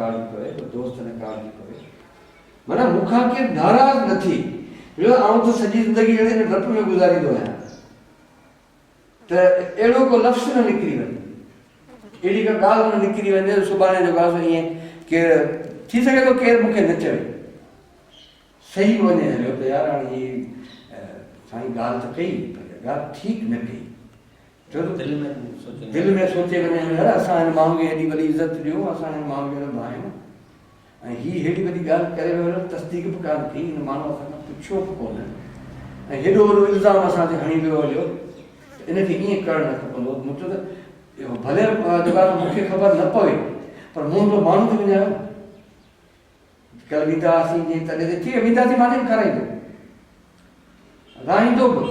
काळजी करे, दोस्त ने काळजी करे। माना मुखा के नाराज नथी। जो आऊं तो सजी जिंदगी जड़े डप में गुजारी दो है। तो एड़ो को लफ्ज़ न निकरी वने। एड़ी का गाल न निकरी वने सुबाने जो गाल ये के थी सके तो केर मुखे न चवे। सही वने हलो तो यार ये साईं गाल तो कई पर गाल ठीक न कई। जो दिल में सोचे वने यार असा माण्हू खे एडी वॾी इज़त ॾियो, असा माण्हू खे भाइयूं ऐं ही हेड़ी वॾी ॻाल्हि करे वियो तस्दीक बि कान कई, हिन माण्हू असांखां पुछियो बि कोन ऐं हेॾो वॾो इल्ज़ाम असां ते हणी वियो हलियो। इनखे ईअं करणु न खपंदो। मूंखे त भले जेका मूंखे ख़बर न पवे पर मूं हिकिड़ो माण्हू खे विञायो कल्ह वेंदासीं जीअं तॾहिं ते ठीकु आहे वेंदासीं माने बि खाराईंदो राईंदो बि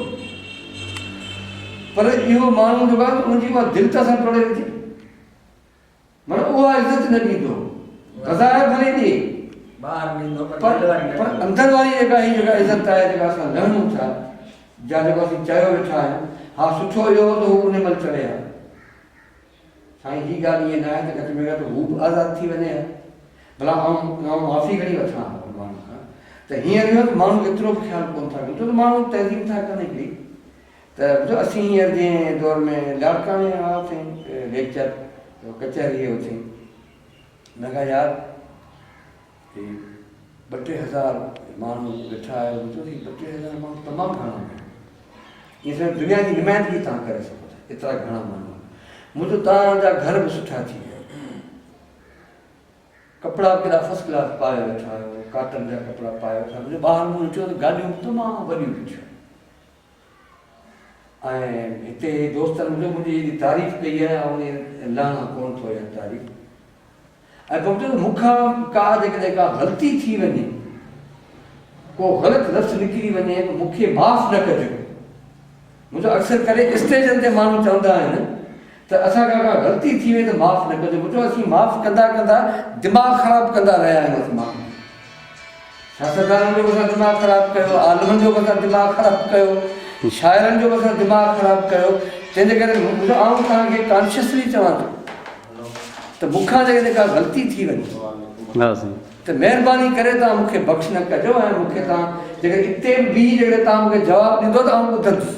पर इहो माण्हू जेको आहे उनजी उहा दिलि त असां तोड़े विझे माना उहा इज़त न ॾींदो बज़ारि भले ॾे पर अंदरि वारी जेका ही जेका इज़त आहे जेका असां लहणूं था या जेको असीं चयो वेठा आहियूं हा सुठो इहो त हू उन महिल चवे हा साईं ही ॻाल्हि ईअं न आहे त घटि में घटि हू बि आज़ादु थी वञे हा भला आउं माफ़ी खणी वठां माण्हू खां त हींअर इहो त माण्हू एतिरो बि ख़्यालु कोन था कनि छो त माण्हू तहज़ीब था कनि हिकिड़ी त जो असीं हींअर जीअं दौर में लाड़काणे हुआसीं लेक्चर कचहरी हुआसीं न का यार 2-3 हज़ार माण्हू वेठा आहियो ॿुधोसीं 2-3 हज़ार माण्हू तमामु घणा ईअं सभु दुनिया जी नुमाइंदगी तव्हां करे सघो था एतिरा घणा माण्हू मुंहिंजो तव्हांजा घर बि सुठा थी विया कपिड़ा केॾा फस्ट क्लास पाए वेठा आहियो कॉटन जा कपिड़ा पाए वेठा मुंहिंजो ॿाहिरि मूं ॾिठो त गाॾियूं तमामु वॾियूं ॾिठियूं ऐं हिते दोस्तनि मुंहिंजी एॾी तारीफ़ कई आहे ऐं लाना कोन थो इहा तारीफ़ ऐं पोइ चयो मूंखां का जेकॾहिं का ग़लती थी वञे को ग़लति लफ़्ज़ निकिरी वञे त मूंखे माफ़ु न कजो मुंहिंजो अक्सर करे स्टेजनि ते माण्हू चवंदा आहिनि त असांखां का ग़लती थी वई त माफ़ु न कजो मुंहिंजो असीं माफ़ु कंदा कंदा दिमाग़ु ख़राबु कंदा रहिया आहियूं असीं माण्हू सियासतदाननि जो बि असां दिमाग़ु ख़राबु कयो आलमनि जो बि असां दिमाग़ु ख़राबु कयो शाइरनि जो बि असां दिमाग़ु ख़राबु कयो तंहिंजे करे मुंहिंजो आउं तव्हांखे कॉन्शियसली चवां थो त मूंखां जेकॾहिं का ग़लती थी वञे त महिरबानी करे तव्हां मूंखे बख़्श न कजो ऐं मूंखे तव्हां जेकॾहिं हिते बि जेकॾहिं तव्हां मूंखे जवाबु ॾींदो त आउं ॿुधंदुसि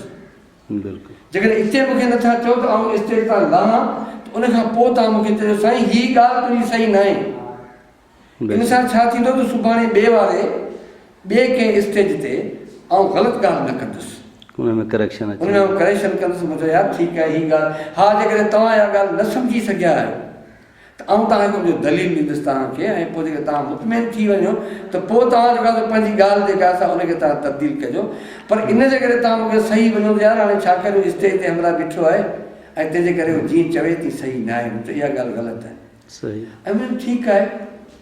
जेकॾहिं हिते मूंखे नथा चओ त आउं स्टेज तां लहां त उनखां पोइ तव्हां मूंखे चयो साईं हीअ ॻाल्हि तुंहिंजी सही न आहे इन सां छा थींदो त सुभाणे ॿिए कंहिं स्टेज ते आउं ग़लति ॻाल्हि न कंदुसि उनमें करेक्शन कंदुसि मुंहिंजो यार ठीकु आहे हीअ ॻाल्हि हा जेकॾहिं तव्हां इहा ॻाल्हि न सम्झी सघिया आहियो त आउं तव्हांखे मुंहिंजो दलील ॾींदुसि तव्हांखे ऐं पोइ जेके तव्हां मुतमइन थी वञो त पोइ तव्हां जेका पंहिंजी ॻाल्हि जेका आहे उनखे तव्हां तब्दील कजो पर इन जे करे तव्हां मूंखे सही वञो त यार हाणे छा करियो स्टेज ते हमरा बीठो आहे ऐं तंहिंजे करे उहो जीअं चवे थी सही न आहे त इहा ॻाल्हि ग़लति आहे सही ऐं मुंहिंजो ठीकु आहे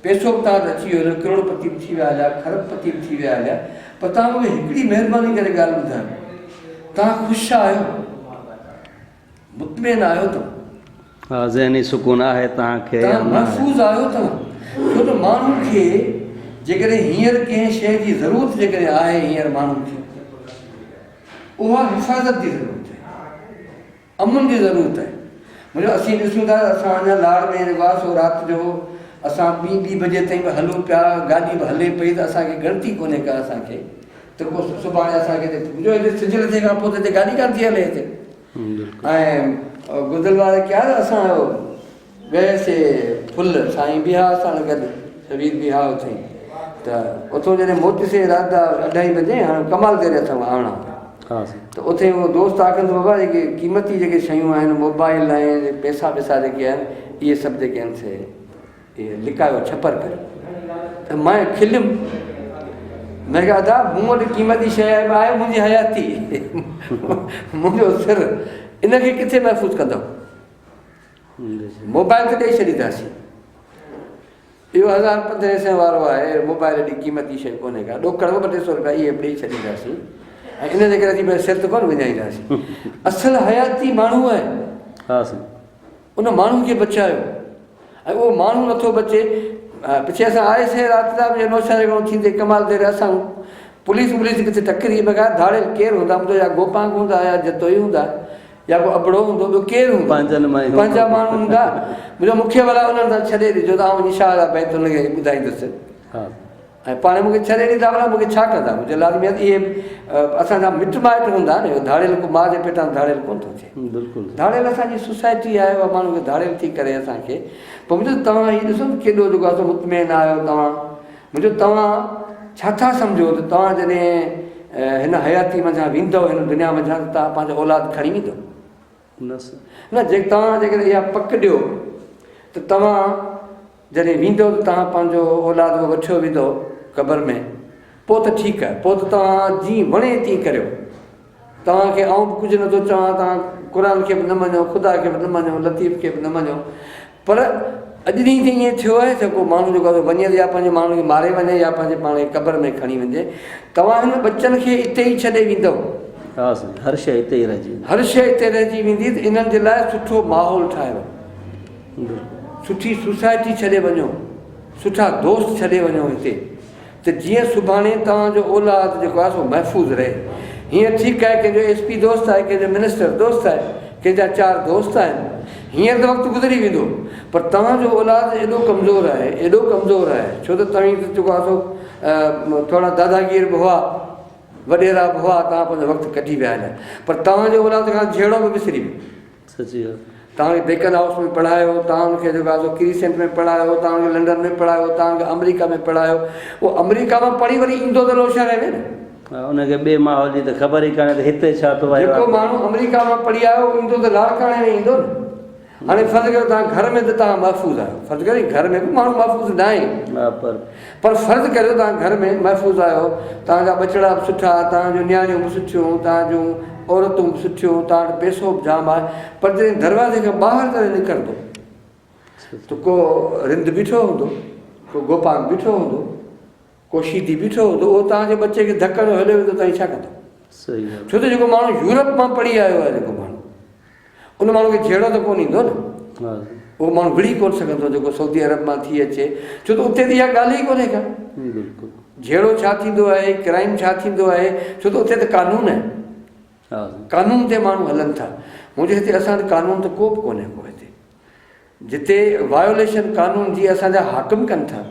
पैसो बि तव्हां अची वियो हलियो करोड़पति बि थी विया हलिया खरबपति बि थी विया हलिया पर तव्हां मूंखे हिकिड़ी महिरबानी करे ॻाल्हि ॿुधायो तव्हां ख़ुशि आहियो मुतमिन आहियो तव्हां हा ज़हनी सुकून आहे तव्हांखे महफ़ूज़ आहियो तव्हां छो त माण्हू खे जेकॾहिं हींअर कंहिं शइ जी ज़रूरत जेकॾहिं आहे हींअर माण्हू खे उहा हिफ़ाज़त जी ज़रूरत आहे अमन जी ज़रूरत आहे मुंहिंजो असीं ॾिसूं था असां अञा लाड़ में जेको आहे सो राति जो असां ॿी बजे ताईं बि हलूं पिया गाॾी बि हले पई त असांखे ॻणती कोन्हे का असांखे त पोइ सुभाणे असांखे मुंहिंजो हिते सिज लथे खां पोइ त हिते गाॾी कान थी हले हिते ऐं गुदलवार क्या असां गएसीं फुल साईं बिहा असां गॾु शबीर बिहा उते त उतां जॾहिं मोटीसीं राति 2:30 बजे हाणे कमाल करे असां आवणा त उते उहो दोस्त आखंदो बाबा जेके क़ीमती जेके शयूं आहिनि मोबाइल ऐं पैसा जेके आहिनि इहे सभु जेके आहिनि से इहे लिकायो छपर करे त मां खिलियुमि मैं कहा था मूं वटि क़ीमती शइ आहे मुंहिंजी हयाती मुंहिंजो सिर इनखे किथे महफ़ूज़ कंदो मोबाइल ते ॾेई छॾींदासीं इहो 1500 वारो आहे मोबाइल एॾी क़ीमती शइ कोन्हे का ॾोकड़ 200 रुपया इहे ॾेई छॾींदासीं ऐं इन जे करे असीं सिर त कोन विञाईंदासीं असल हयाती माण्हू आहे उन माण्हू खे बचायो ऐं उहो माण्हू नथो बचे पिछे असां आयासीं राति जा बि नौशा थींदे कमाल देर असां पुलिस किथे टकरी बग़ैर धाड़े केरु हूंदा मुंहिंजो या गोपांग हूंदा या जतोई हूंदा या को अबड़ो हूंदो, ॿियो केरु हूंदो, पंहिंजनि मां ई हूंदो। पंहिंजा माण्हू हूंदा। मुंहिंजो मुखिया वारा उन्हनि सां छॾे ॾिजो त आउं वञी छा भई हुनखे ॿुधाईंदुसि। हा ऐं पाण मूंखे छॾे ॾींदा भला मूंखे छा कंदा, मुंहिंजो लाज़मी आहे इहे असांजा मिट माइट हूंदा न, धाड़ियल को माउ जे पेटां धाड़ियल कोन थो थिए। बिल्कुलु धाड़ियल असांजी सोसाइटी आहे, उहा माण्हू खे धाड़ियल थी करे असांखे। पोइ मुंहिंजो तव्हां हीअ ॾिसो न केॾो जेको आहे मुतमैन आहियो तव्हां। मुंहिंजो तव्हां छा था सम्झो त तव्हां जॾहिं हिन हयाती मंझां वेंदव, हिन दुनिया मंझां, त तव्हां पंहिंजो औलाद खणी वेंदव न। जे तव्हां जेकॾहिं इहा पक ॾियो त तव्हां जॾहिं वेंदव त तव्हां पंहिंजो औलाद वठियो वेंदो क़बर में, पोइ त ठीकु आहे, पोइ त तव्हां जीअं वणे तीअं करियो। तव्हांखे आउं बि कुझु नथो चवां, तव्हां क़ुर खे बि न मञो, ख़ुदा खे बि न मञो, लतीफ़ खे बि न मञो, पर अॼु ॾींहुं ते ईअं थियो आहे जेको माण्हू जेको आहे वञे या पंहिंजे माण्हू खे मारे वञे या पंहिंजे पाण खे क़बर में खणी वञे, तव्हां हिन बचनि खे हिते ई छॾे वेंदव। हा साईं, हर शइ हिते ई रहिजी वेंदी, हर शइ हिते रहिजी वेंदी। त इन्हनि जे लाइ सुठो माहौल ठाहियो, सुठी सोसाइटी छॾे वञो, सुठा दोस्त छॾे वञो हिते, त जीअं सुभाणे तव्हांजो औलाद जेको आहे सो महफ़ूज़ रहे। हीअं ठीकु आहे कंहिंजो SP दोस्त आहे, कंहिंजो मिनिस्टर दोस्त आहे, कंहिंजा 4 दोस्त आहिनि, हींअर त वक़्तु गुज़री वेंदो, पर तव्हांजो औलाद एॾो कमज़ोर आहे, एॾो कमज़ोर आहे, छो त तव्हीं जेको आहे सो थोरा दादागीर बि हुआ, वॾेरा बि हुआ, तव्हां पंहिंजो वक़्तु कढी विया आहिनि, पर तव्हांजो औलाद खां जहिड़ो बि विसरी वियो। सची ॻाल्हि। तव्हांखे बेकन हाउस में पढ़ायो, तव्हांखे जेको आहे सो क्रीसेंट में पढ़ायो, तव्हांखे लंडन में पढ़ायो, तव्हांखे अमेरिका में पढ़ायो। उहो अमेरिका मां पढ़ी वरी ईंदो त होशियारु आहे न, उनखे ॿिए माहौल जी त ख़बर ई कान्हे त हिते छा थो आहे। जेको माण्हू अमेरिका मां पढ़ी आयो ईंदो त लाड़काणे में ईंदो न। हाणे फर्ज़ु कयो तव्हां घर में त तव्हां महफ़ूज़ आहियो, फर्ज़ु कयो घर में बि माण्हू महफ़ूज़ न आहे, पर फर्ज़ु करियो तव्हां घर में महफ़ूज़ आहियो, तव्हांजा बचड़ा बि सुठा, तव्हांजूं नियाणियूं बि सुठियूं, तव्हांजूं औरतूं बि सुठियूं, तव्हां वटि पैसो बि जाम आहे, पर जॾहिं दरवाज़े खां ॿाहिरि तॾहिं निकिरंदो त को रिंद बीठो हूंदो, को गोपाल बीठो हूंदो, को शीदी बीठो हूंदो, उहो तव्हांजे बचे खे धकड़ हलियो वेंदो, तव्हां छा कंदो? सही। छो त जेको माण्हू यूरोप मां पढ़ी आयो आहे, जेको माण्हू उन माण्हू खे जहिड़ो त कोन ईंदो न, उहो माण्हू विड़ी कोन सघंदो जेको सऊदी अरब मां थी अचे, छो त उते त इहा ॻाल्हि ई कोन्हे का। जहिड़ो छा थींदो आहे, क्राइम छा थींदो आहे, छो त उते त कानून आहे, कानून ते माण्हू हलनि था। मुंहिंजे हिते असां वटि कानून त को बि कोन्हे को हिते, जिते वायोलेशन कानून जी असांजा हाकिम कनि था,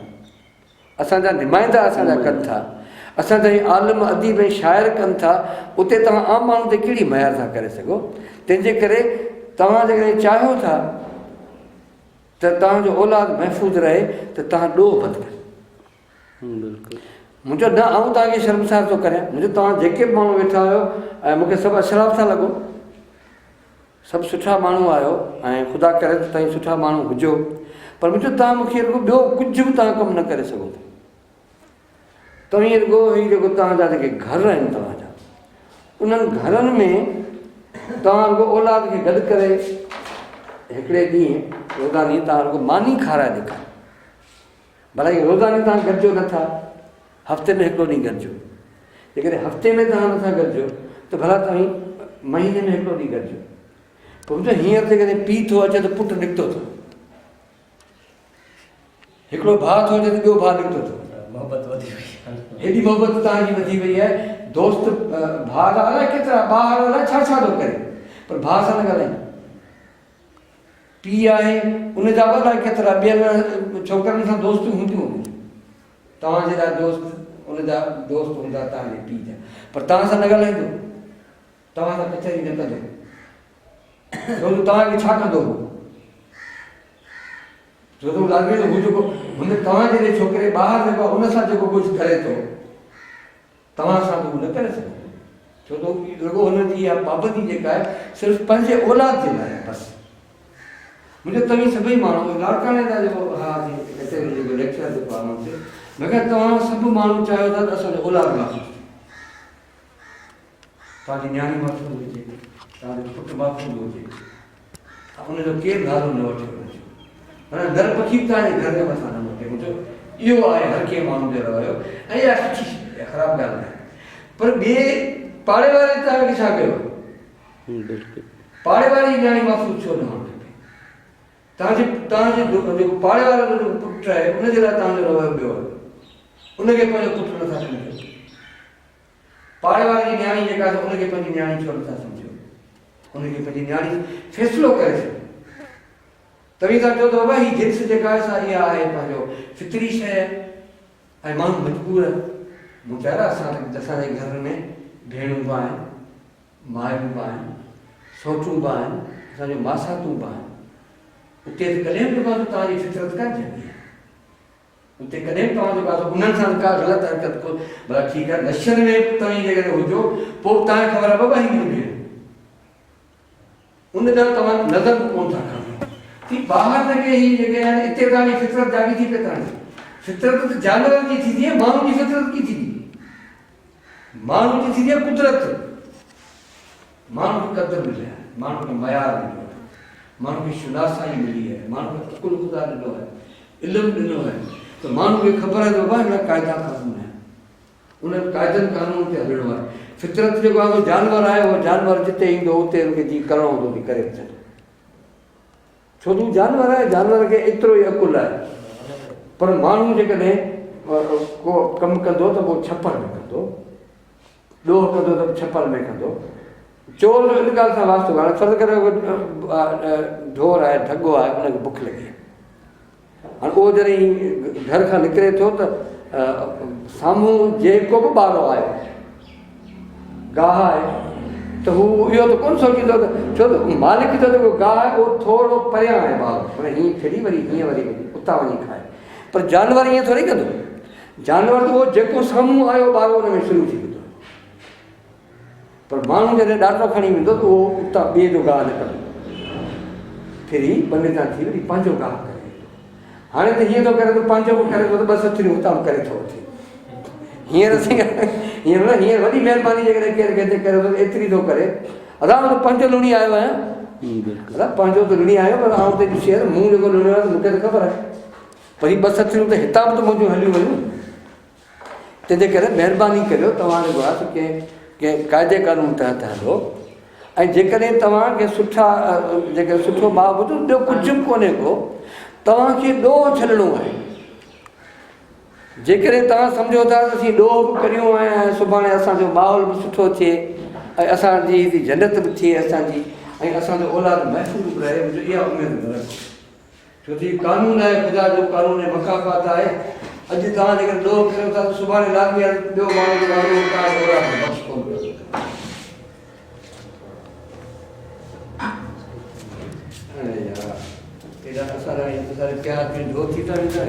असांजा नुमाइंदा असांजा कनि था, असांजा आलिम अदीब ऐं शाइर कनि था, उते तव्हां आम माण्हू ते कहिड़ी मयार था करे सघो। तंहिंजे करे तव्हां जेकॾहिं चाहियो था त तव्हांजो औलाद महफ़ूज़ रहे त तव्हां ॾोह बंदि कयो। मुंहिंजो न आऊं तव्हांखे शर्मसार थो करियां, मुंहिंजो तव्हां जेके बि माण्हू वेठा आहियो ऐं मूंखे सभु अशराफ़ था लॻो, सभु सुठा माण्हू आहियो ऐं ख़ुदा करे त तव्हां सुठा माण्हू हुजो, पर मुंहिंजो तव्हां मूंखे ॿियो कुझु बि तव्हां कमु न करे सघो था। तव्हीं रुॻो हीअ जेको तव्हांजा जेके घर आहिनि तव्हांजा, उन्हनि घरनि में तव्हां रुॻो औलाद खे गॾु करे हिकिड़े ॾींहुं रोज़ानी तव्हां रुॻो मानी खाराए ॾेखारियो। भला रोज़ानी तव्हां गॾिजो नथा, हफ़्ते में हिकिड़ो ॾींहुं गॾिजो, जेकॾहिं हफ़्ते में तव्हां नथा गॾिजो त भला तव्हीं महीने में हिकिड़ो ॾींहुं गॾिजो। पोइ मुंहिंजो हींअर जेकॾहिं पीउ थो अचे त पुटु निकितो थो, हिकिड़ो भाउ थो अचे त ॿियो भाउ निकितो थो, मोहबत वधी वई आहे, हेॾी मोहबत तव्हांजी वधी वई आहे। दोस्त भाउ जा अलाए केतिरा, ॿार अलाए छा छा थो करे, पर भाउ सां न ॻाल्हाईंदो। पीउ आहे उनजा अलाए केतिरा ॿियनि छोकिरनि सां दोस्तियूं हूंदियूं, तव्हां जहिड़ा दोस्त उनजा दोस्त हूंदा तव्हांजे पीउ जा, पर तव्हां सां न ॻाल्हाईंदो, तव्हां सां कचहरी न कंदो, छो त तव्हांखे छा कंदो हो, छो त लाज़मी हू जेको हुन तव्हां जहिड़े छोकिरे ॿाहिरि जेको हुन सां जेको कुझु करे थो, तव्हां सां त उहो न करे सघंदो, छो त रुॻो हुनजी इहा पाबंदी जेका आहे सिर्फ़ु पंहिंजे औलाद जे लाइ आहे बसि। मुंहिंजो तव्हीं सभई माण्हू लाड़काणे जा जेको हा कचहरी जेको लेक्चर जेको आहे मूंखे मूंखे तव्हां सभु माण्हू चाहियो था त असांजो औलाद महफ़ूज़, तव्हांजी नियाणी महफ़ूज़ हुजे, तव्हांजो पुटु महफ़ूज़ हुजे, हुनजो केरु नालो न वठे वञे, माना दर पखी तव्हांजे घर जे मथां न मोटे। मुंहिंजो इहो आहे हर कंहिं माण्हू जो रवैयो, ऐं इहा सुठी शइ आहे, ख़राबु ॻाल्हि न आहे, पर ॿिए पाड़े वारे तव्हांखे छा कयो, पाड़े वारी नियाणी महफ़ूज़ छो न हुअणु खपे, तव्हांजे जेको पाड़े वारो जेको पुटु आहे उनजे लाइ तव्हांजो रवैयो ॿियो आहे, उनखे पंहिंजो पुटु नथा सम्झो, पाड़े वारे जी नियाणी जेका आहे उनखे पंहिंजी नियाणी छो नथा सम्झो, हुनखे पंहिंजी न्याणी फ़ैसिलो करे छॾियो। तव्हीं था चओ त बाबा हीअ जिन्स जेका आहे सा इहा आहे पंहिंजो फितरी शइ ऐं माण्हू मजबूर आहे। मूं चयो असांजे घर में भेणूं बि आहिनि, मायूं बि आहिनि, सोटूं बि आहिनि, असांजो मासातूं बि आहिनि। उते त कॾहिं बि जेको तव्हांजी फितरत कान थींदी आहे, उते कॾहिं बि तव्हां जेको आहे उन्हनि सां का ग़लति हरकत को भला ठीकु आहे नशनि में तव्हीं जेकॾहिं हुजो पोइ तव्हांखे ख़बर आहे बाबा हीअ भेण उन ॾांहुं तव्हां नज़र बि कोन था खणो की ॿाहिरि जेके हीअ जेके आहिनि हिते तव्हांजी फितरत जागी थी पए। तव्हांजी फितरत त जानवरनि जी थींदी आहे, माण्हुनि जी फितरत कीअं थींदी? माण्हुनि जी थींदी आहे कुदरत। माण्हू खे क़दुरु मिलियो आहे, माण्हू खे मयार मिलियो आहे, माण्हू खे शुनासाई मिली आहे, माण्हू खे अकुल ख़ुदा ॾिनो आहे, इल्मु ॾिनो आहे। त माण्हू खे ख़बर आहे त बाबा हिन क़ाइदा क़ानून आहिनि, उन क़ाइदनि क़ानून ते हलिणो आहे। फितरत जेको आहे उहो जानवर आहे, उहो जानवर जिते ईंदो उते हुनखे जीअं करिणो हूंदो बि करे छॾियो। छो त हू जानवर आहे, जानवर खे एतिरो ई अकुलु आहे। पर माण्हू जेकॾहिं को कमु कंदो त पोइ छप्पर में कंदो, ॾोह कंदो त छप्पर में कंदो। चोर जो इन ॻाल्हि सां वास्तो कान्हे, फ़र्ज़ु करे ढोर आहे, ढगो आहे, उनखे बुख लॻी आहे। हाणे उहो जॾहिं घर खां निकिरे थो त साम्हूं जेको बि ॿारु आयो गाह आहे त हू इहो त कोन सोचींदो त छो त मालिक जो जेको गाह आहे उहो थोरो परियां आहे ॿारु, पर हीअं फिरी वरी हीअं वरी उतां वञी खाए। पर जानवर ईअं थोरी कंदो, जानवर त उहो जेको साम्हूं आयो ॿारु उन में शुरू थी वेंदो। पर माण्हू जॾहिं ॾाढो खणी वेंदो त उहो उतां ॿिए जो गाह न कंदो, फिरी बने तां थी वरी पंहिंजो गाह करे। हाणे त हीअं थो करे त पंहिंजो बि करे थो त ॿ सतरियूं उतां बि करे थो वठे। हींअर हींअर न हींअर वॾी महिरबानी जेकॾहिं केरु कंहिंजे करे थो एतिरी थो करे। अदा मां त पंहिंजो लुणी आयो आहियां, अदा पंहिंजो त लुणी आयो, पर आउं त ॾिसी आहे मूं जेको लुणियो आहे त मूंखे त ख़बर आहे, पर हीअ ॿ सतरियूं त हितां बि त मुंहिंजूं हलियूं वयूं। तंहिंजे करे महिरबानी करियो तव्हां जेको आहे कंहिं क़ाइदे क़ानून तहत हलो। ऐं जेकॾहिं तव्हांखे सुठा जेके सुठो माउ ॿुधो ॿियो कुझु बि कोन्हे को, तव्हांखे ॾोह छॾिणो आहे। जेकॾहिं तव्हां सम्झो था त असीं ॾोह बि करियूं ऐं सुभाणे असांजो माहौल बि सुठो थिए ऐं असांजी हिते जन्नत बि थिए असांजी, ऐं असांजो औलाद महफ़ूज़ बि रहे, मुंहिंजो इहा उमेदु न रखो। छो त हीउ क़ानून आहे, ख़ुदा जो क़ानून ऐं मकाफ़ात आहे। अॼु तव्हां जेकर ॾोह करियो था त सुभाणे लाज़मी आहे ॿियो माण्हू जेको आहे तव्हांजो औलाद बख़्श कोन कयो। असांजा प्यार में ढो थी था वेंदा।